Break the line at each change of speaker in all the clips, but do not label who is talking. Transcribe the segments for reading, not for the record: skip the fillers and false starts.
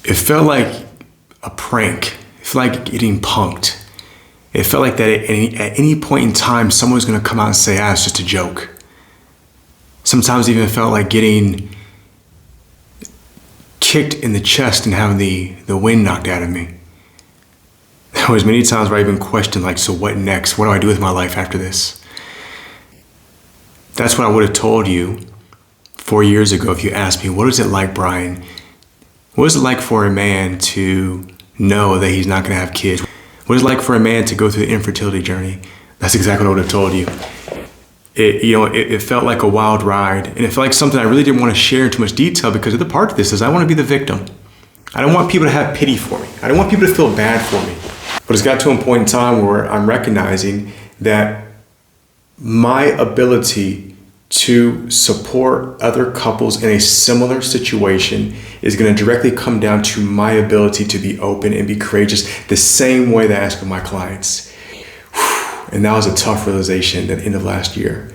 It felt like a prank. It felt like getting punked. It felt like that at any point in time, someone was going to come out and say, it's just a joke. Sometimes it even felt like getting kicked in the chest and having the wind knocked out of me. There was many times where I even questioned, like, so what next? What do I do with my life after this? That's what I would have told you 4 years ago if you asked me, what is it like, Brian? What is it like for a man to know that he's not going to have kids? What is it like for a man to go through the infertility journey? That's exactly what I would have told you. It felt like a wild ride, and it felt like something I really didn't want to share in too much detail, because the part of this is I want to be the victim. I don't want people to have pity for me. I don't want people to feel bad for me. But it's got to a point in time where I'm recognizing that my ability to support other couples in a similar situation is going to directly come down to my ability to be open and be courageous the same way that I ask of my clients. And that was a tough realization at the end of last year,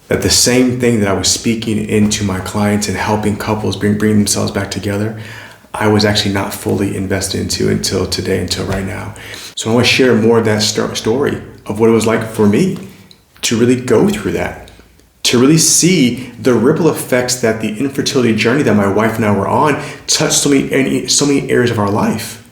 that the same thing that I was speaking into my clients and helping couples bring themselves back together, I was actually not fully invested into until today, until right now. So I want to share more of that story of what it was like for me to really go through that, to really see the ripple effects that the infertility journey that my wife and I were on touched so many areas of our life.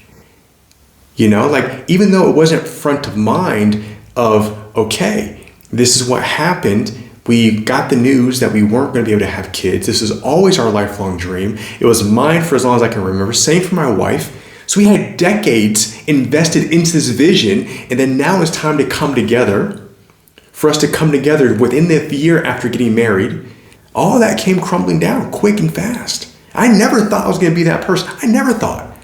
Like, even though it wasn't front of mind of, okay, this is what happened. We got the news that we weren't going to be able to have kids. This is always our lifelong dream. It was mine for as long as I can remember. Same for my wife. So we had decades invested into this vision, and then now it's time to come together. For us to come together within the year after getting married, all that came crumbling down quick and fast. I never thought I was going to be that person. I never thought.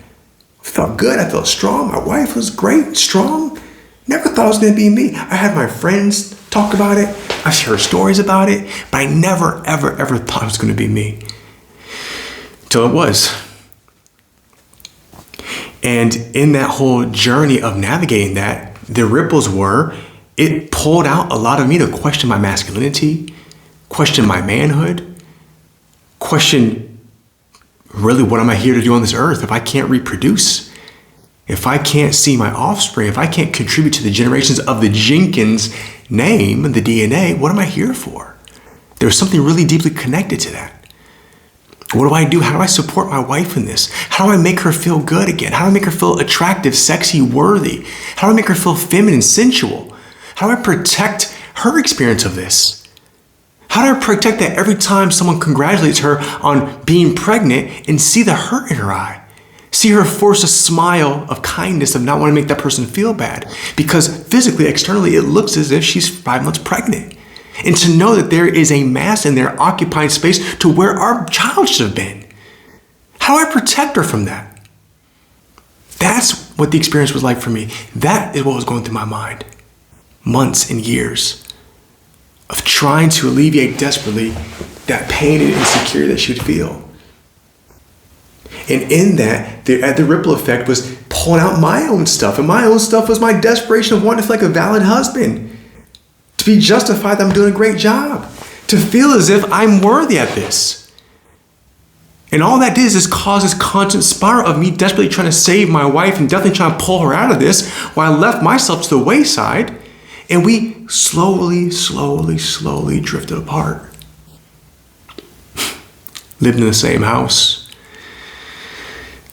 I felt good. I felt strong. My wife was great, strong. Never thought it was going to be me. I had my friends talk about it. I heard stories about it, but I never, ever, ever thought it was going to be me. Till it was. And in that whole journey of navigating that, the ripples were, it pulled out a lot of me to question my masculinity, question my manhood, question really what am I here to do on this earth if I can't reproduce? If I can't see my offspring, if I can't contribute to the generations of the Jenkins name, the DNA, what am I here for? There's something really deeply connected to that. What do I do? How do I support my wife in this? How do I make her feel good again? How do I make her feel attractive, sexy, worthy? How do I make her feel feminine, sensual? How do I protect her experience of this? How do I protect that every time someone congratulates her on being pregnant and see the hurt in her eye? See her force a smile of kindness, of not wanting to make that person feel bad. Because physically, externally, it looks as if she's 5 months pregnant. And to know that there is a mass in there occupying space to where our child should have been. How do I protect her from that? That's what the experience was like for me. That is what was going through my mind. Months and years of trying to alleviate desperately that pain and insecurity that she would feel. And in that, the ripple effect was pulling out my own stuff. And my own stuff was my desperation of wanting to feel like a valid husband. To be justified that I'm doing a great job. To feel as if I'm worthy at this. And all that did is cause this constant spiral of me desperately trying to save my wife and definitely trying to pull her out of this, while I left myself to the wayside. And we slowly drifted apart. Lived in the same house.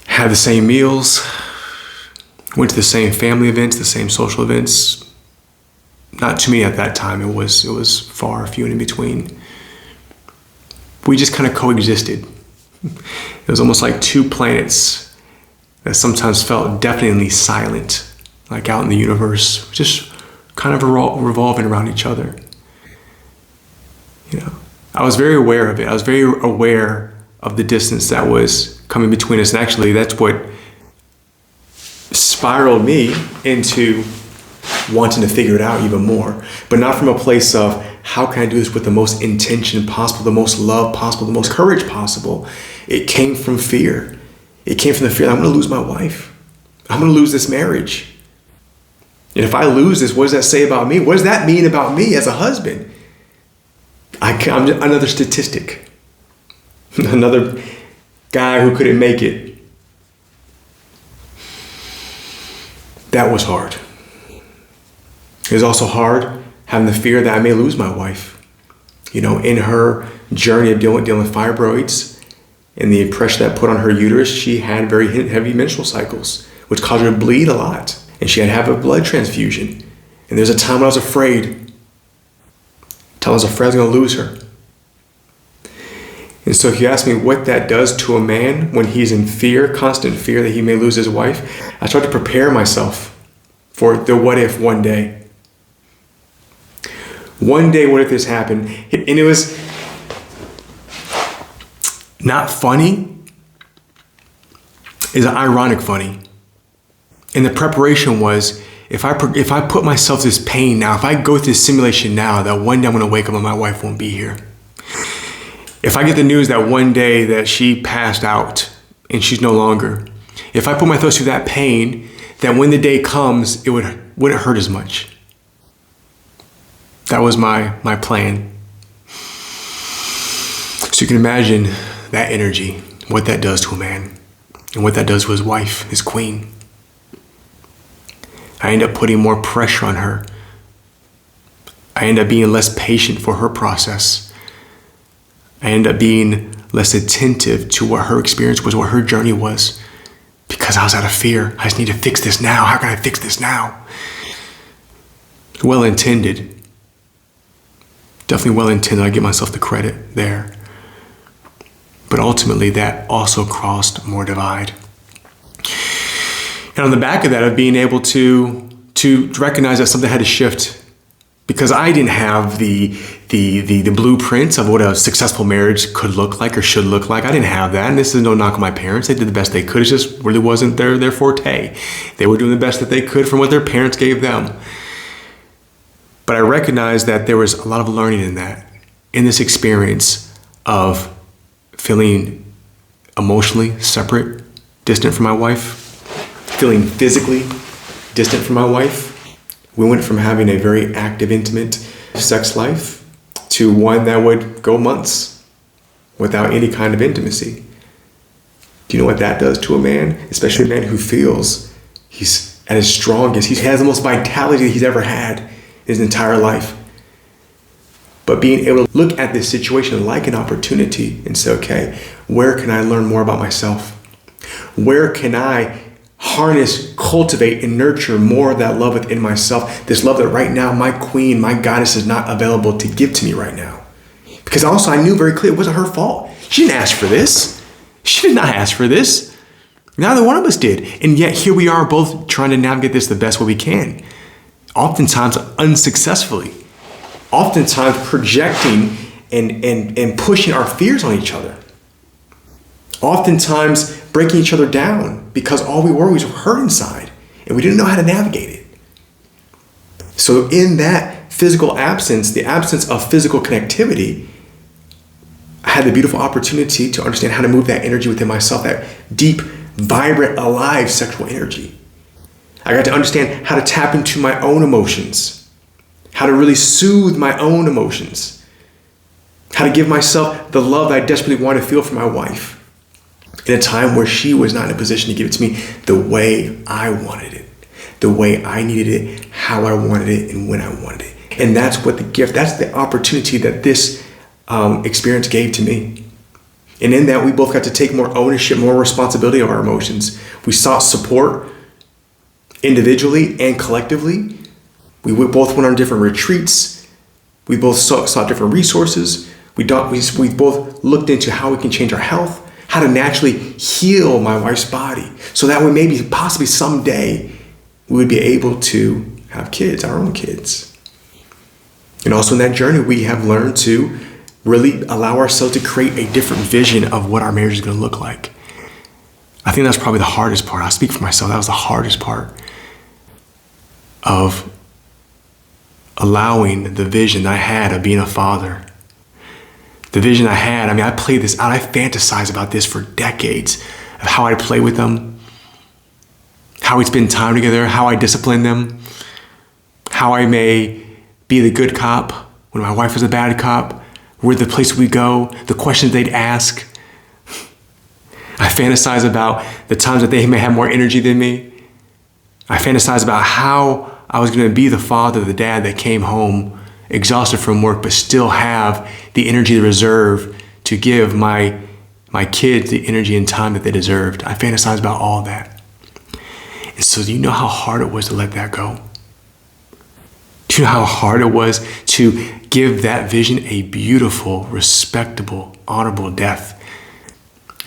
Had the same meals. Went to the same family events, the same social events. Not too many at that time. It was far, few and in between. We just kind of coexisted. It was almost like two planets that sometimes felt deafeningly silent, like out in the universe, just kind of revolving around each other. I was very aware of it. I was very aware of the distance that was coming between us. And actually, that's what spiraled me into wanting to figure it out even more. But not from a place of, how can I do this with the most intention possible, the most love possible, the most courage possible? It came from fear. It came from the fear that I'm going to lose my wife. I'm going to lose this marriage. And if I lose this, what does that say about me? What does that mean about me as a husband? I'm another statistic. Another guy who couldn't make it. That was hard. It was also hard having the fear that I may lose my wife. You know, in her journey of dealing with fibroids and the pressure that put on her uterus, she had very heavy menstrual cycles, which caused her to bleed a lot. And she had to have a blood transfusion. And there's a time when I was afraid. I was afraid I was going to lose her. And so if you ask me what that does to a man when he's in fear, constant fear that he may lose his wife, I start to prepare myself for the what if one day. One day, what if this happened? And it was not funny. It's ironic funny. And the preparation was, if I put myself through this pain now, if I go through this simulation now, that one day I'm going to wake up and my wife won't be here. If I get the news that one day that she passed out and she's no longer, if I put myself through that pain, that when the day comes, it wouldn't hurt as much. That was my plan. So you can imagine that energy, what that does to a man, and what that does to his wife, his queen. I end up putting more pressure on her. I end up being less patient for her process. I end up being less attentive to what her experience was, what her journey was, because I was out of fear. I just need to fix this now. How can I fix this now? Well-intended. Definitely well-intended. I give myself the credit there. But ultimately, that also caused more divide. And on the back of that, of being able to recognize that something had to shift, because I didn't have the blueprints of what a successful marriage could look like or should look like. I didn't have that. And this is no knock on my parents. They did the best they could. It just really wasn't their forte. They were doing the best that they could from what their parents gave them. But I recognized that there was a lot of learning in that, in this experience of feeling emotionally separate, distant from my wife, feeling physically distant from my wife. We went from having a very active, intimate sex life to one that would go months without any kind of intimacy. Do you know what that does to a man? Especially a man who feels he's at his strongest. He has the most vitality that he's ever had his entire life. But being able to look at this situation like an opportunity and say, okay, where can I learn more about myself? Where can I harness, cultivate, and nurture more of that love within myself? This love that right now my queen, my goddess is not available to give to me right now. Because also I knew very clearly it wasn't her fault. She didn't ask for this. She did not ask for this. Neither one of us did. And yet here we are both trying to navigate this the best way we can. Oftentimes unsuccessfully. Oftentimes projecting and pushing our fears on each other. Oftentimes breaking each other down because all we were was hurt inside and we didn't know how to navigate it. So in that physical absence, the absence of physical connectivity, I had the beautiful opportunity to understand how to move that energy within myself, that deep, vibrant, alive sexual energy. I got to understand how to tap into my own emotions, how to really soothe my own emotions, how to give myself the love that I desperately want to feel for my wife in a time where she was not in a position to give it to me the way I wanted it, the way I needed it, how I wanted it, and when I wanted it. And that's what the gift, that's the opportunity that this experience gave to me. And in that, we both got to take more ownership, more responsibility of our emotions. We sought support individually and collectively. We both went on different retreats. We both sought different resources. We both looked into how we can change our health, how to naturally heal my wife's body, so that way maybe possibly someday we would be able to have kids, our own kids. And also in that journey, we have learned to really allow ourselves to create a different vision of what our marriage is going to look like. I think that's probably the hardest part. I speak for myself. That was the hardest part of allowing the vision that I had of being a father. The vision I had, I played this out. I fantasized about this for decades, of how I play with them, how we spend time together, how I discipline them, how I may be the good cop when my wife was a bad cop, where the place we go, the questions they'd ask. I fantasize about the times that they may have more energy than me, I fantasized about how I was going to be the father, the dad that came home exhausted from work, but still have the energy, the reserve to give my kids the energy and time that they deserved. I fantasized about all that. And so do you know how hard it was to let that go? Do you know how hard it was to give that vision a beautiful, respectable, honorable death?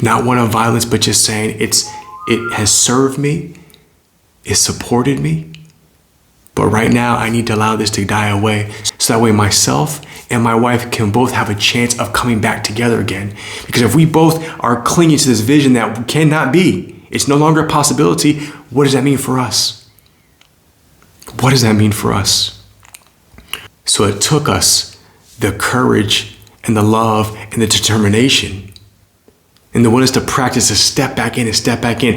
Not one of violence, but just saying it has served me, it supported me, but right now I need to allow this to die away so that way myself and my wife can both have a chance of coming back together again. Because if we both are clinging to this vision that cannot be, it's no longer a possibility, what does that mean for us? What does that mean for us? So it took us the courage and the love and the determination and the willingness to practice to step back in,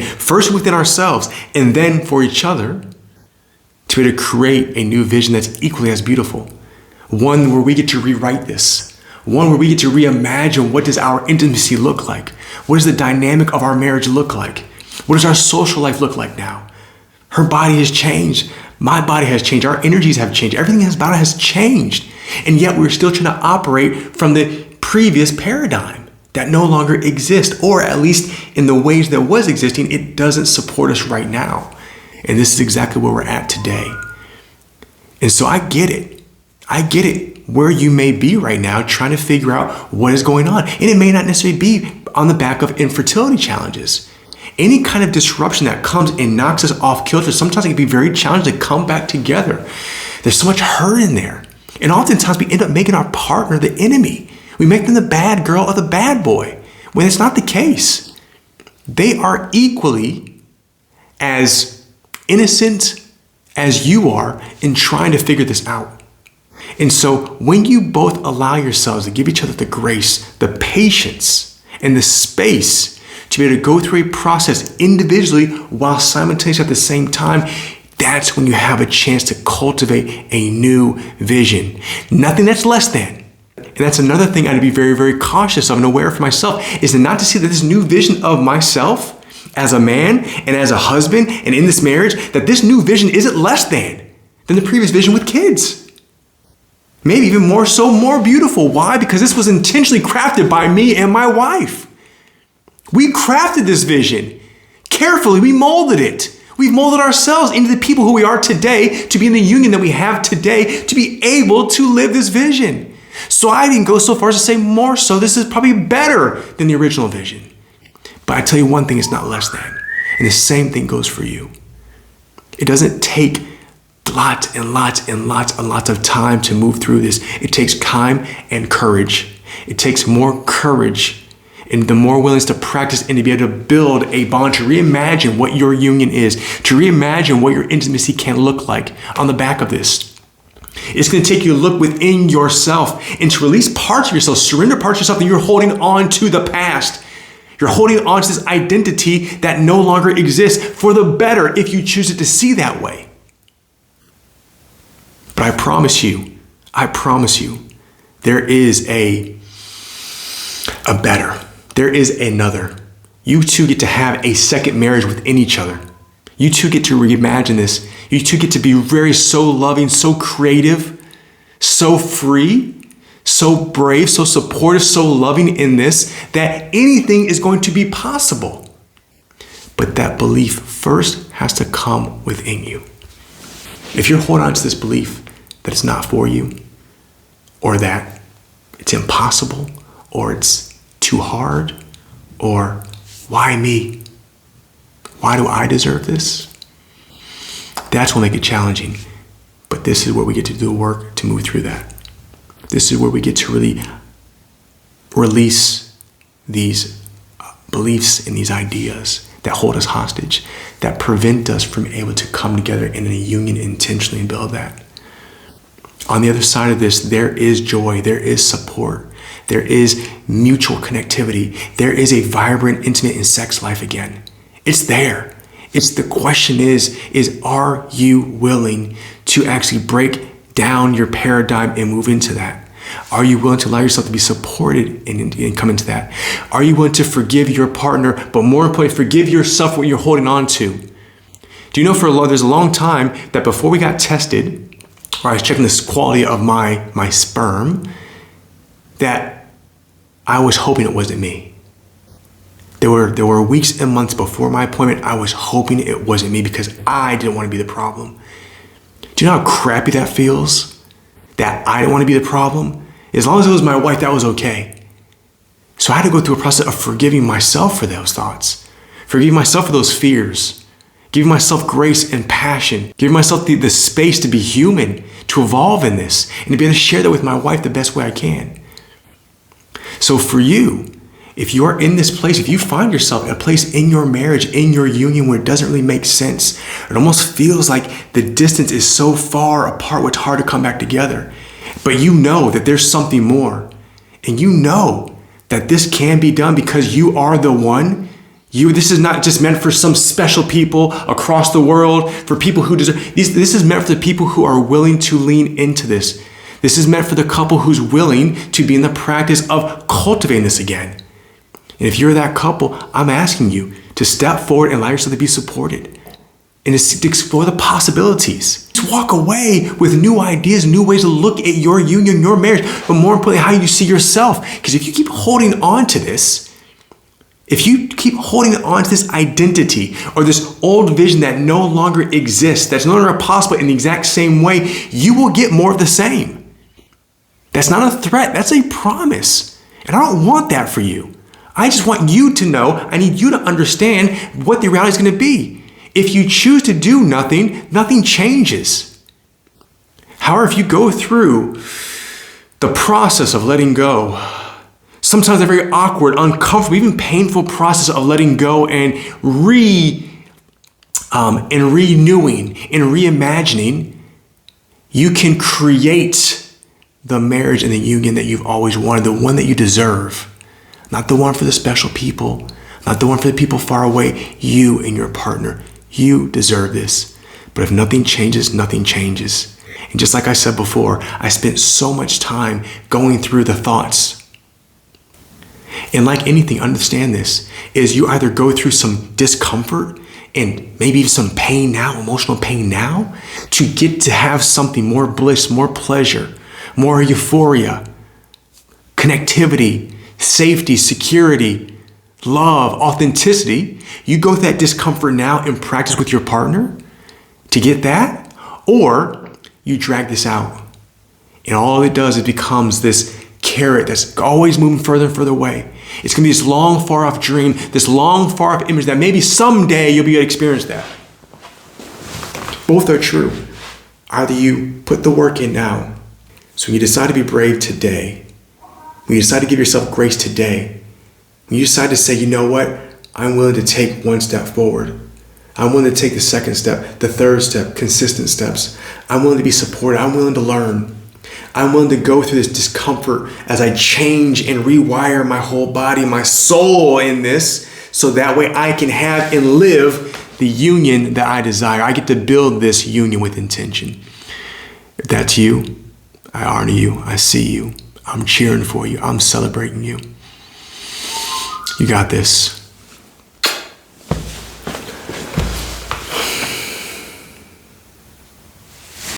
first within ourselves and then for each other, to be able to create a new vision that's equally as beautiful. One where we get to rewrite this. One where we get to reimagine what does our intimacy look like? What does the dynamic of our marriage look like? What does our social life look like now? Her body has changed. My body has changed. Our energies have changed. Everything about it has changed. And yet we're still trying to operate from the previous paradigm that no longer exists, or at least in the ways that was existing, it doesn't support us right now. And this is exactly where we're at today. And so I get it. I get it where you may be right now trying to figure out what is going on. And it may not necessarily be on the back of infertility challenges. Any kind of disruption that comes and knocks us off kilter, sometimes it can be very challenging to come back together. There's so much hurt in there. And oftentimes we end up making our partner the enemy. We make them the bad girl or the bad boy, when it's not the case. They are equally as innocent as you are in trying to figure this out. And so when you both allow yourselves to give each other the grace, the patience, and the space to be able to go through a process individually while simultaneously at the same time, that's when you have a chance to cultivate a new vision. Nothing that's less than. And that's another thing I had to be very, very cautious of and aware for myself, is to not to see that this new vision of myself as a man and as a husband and in this marriage, that this new vision isn't less than the previous vision with kids. Maybe even more so, more beautiful. Why? Because this was intentionally crafted by me and my wife. We crafted this vision carefully. We molded it. We've molded ourselves into the people who we are today, to be in the union that we have today, to be able to live this vision. So I didn't go so far as to say more so, this is probably better than the original vision. But I tell you one thing, it's not less than. And the same thing goes for you. It doesn't take lots and lots and lots and lots of time to move through this. It takes time and courage. It takes more courage and the more willingness to practice and to be able to build a bond, to reimagine what your union is, to reimagine what your intimacy can look like on the back of this. It's going to take you to look within yourself and to release parts of yourself, surrender parts of yourself that you're holding on to the past. You're holding on to this identity that no longer exists, for the better if you choose it to see that way. But I promise you, there is a better. There is another. You two get to have a second marriage within each other. You two get to reimagine this. You two get to be very so loving, so creative, so free, so brave, so supportive, so loving in this, that anything is going to be possible. But that belief first has to come within you. If you're holding on to this belief that it's not for you, or that it's impossible, or it's too hard, or why me? Why do I deserve this? That's what makes it challenging. But this is where we get to do the work to move through that. This is where we get to really release these beliefs and these ideas that hold us hostage, that prevent us from able to come together in a union intentionally and build that. On the other side of this, there is joy, there is support, there is mutual connectivity, there is a vibrant, intimate, and sex life again. It's there. It's the question is are you willing to actually break down your paradigm and move into that? Are you willing to allow yourself to be supported and come into that? Are you willing to forgive your partner, but more importantly, forgive yourself for what you're holding on to? Do you know there's a long time that before we got tested, or I was checking the quality of my sperm, that I was hoping it wasn't me. There were weeks and months before my appointment, I was hoping it wasn't me because I didn't want to be the problem. Do you know how crappy that feels? That I didn't want to be the problem? As long as it was my wife, that was okay. So I had to go through a process of forgiving myself for those thoughts, forgiving myself for those fears, giving myself grace and passion, giving myself the space to be human, to evolve in this, and to be able to share that with my wife the best way I can. So for you, if you are in this place, if you find yourself in a place in your marriage, in your union where it doesn't really make sense, it almost feels like the distance is so far apart, it's hard to come back together. But you know that there's something more. And you know that this can be done because you are the one. This is not just meant for some special people across the world, for people who deserve. This is meant for the people who are willing to lean into this. This is meant for the couple who's willing to be in the practice of cultivating this again. And if you're that couple, I'm asking you to step forward and allow yourself to be supported and to explore the possibilities. To walk away with new ideas, new ways to look at your union, your marriage, but more importantly, how you see yourself. Because if you keep holding on to this, if you keep holding on to this identity or this old vision that no longer exists, that's no longer possible in the exact same way, you will get more of the same. That's not a threat, that's a promise. And I don't want that for you. I just want you to know, I need you to understand what the reality is going to be. If you choose to do nothing, nothing changes. However, if you go through the process of letting go, sometimes a very awkward, uncomfortable, even painful process of letting go and renewing and reimagining, you can create the marriage and the union that you've always wanted, the one that you deserve. Not the one for the special people, not the one for the people far away. You and your partner, you deserve this. But if nothing changes, nothing changes. And just like I said before, I spent so much time going through the thoughts. And like anything, understand this, is you either go through some discomfort and maybe even some pain now, emotional pain now, to get to have something more bliss, more pleasure, more euphoria, connectivity, safety, security, love, authenticity. You go through that discomfort now and practice with your partner to get that, or you drag this out. And all it does is becomes this carrot that's always moving further and further away. It's going to be this long, far off dream, this long, far off image that maybe someday you'll be able to experience that. Both are true. Either you put the work in now, so when you decide to be brave today, when you decide to give yourself grace today, when you decide to say, you know what, I'm willing to take one step forward. I'm willing to take the second step, the third step, consistent steps. I'm willing to be supported. I'm willing to learn. I'm willing to go through this discomfort as I change and rewire my whole body, my soul in this, so that way I can have and live the union that I desire. I get to build this union with intention. If that's you, I honor you. I see you. I'm cheering for you. I'm celebrating you. You got this.